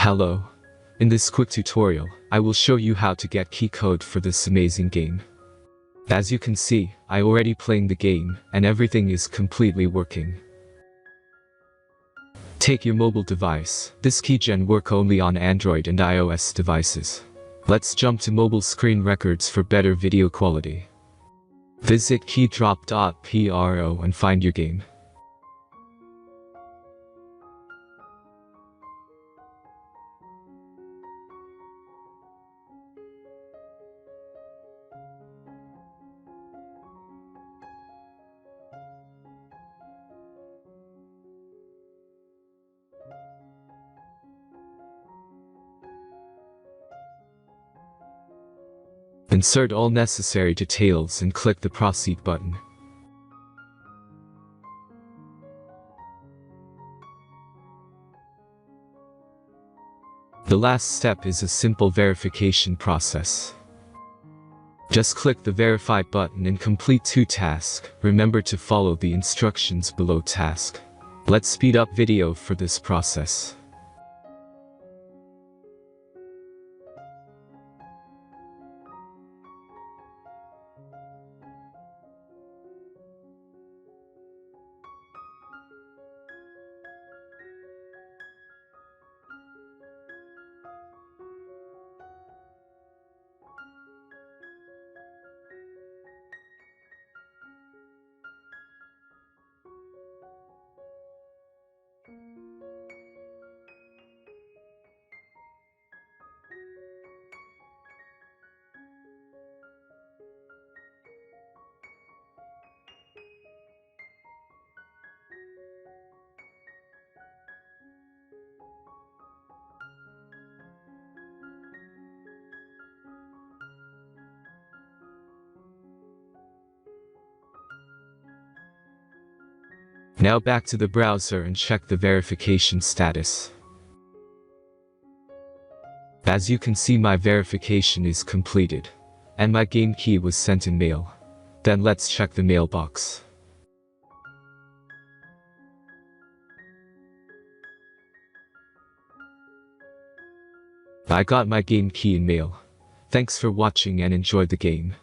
Hello. In this quick tutorial, I will show you how to get key code for this amazing game. As you can see, I already playing the game, and everything is completely working. Take your mobile device. This keygen work only on Android and iOS devices. Let's jump to mobile screen records for better video quality. Visit keydrop.pro and find your game. Insert all necessary details and click the Proceed button. The last step is a simple verification process. Just click the Verify button and complete 2 tasks. Remember to follow the instructions below task. Let's speed up video for this process. Now back to the browser and check the verification status. As you can see, my verification is completed, and my game key was sent in mail. Then let's check the mailbox. I got my game key in mail. Thanks for watching and enjoy the game.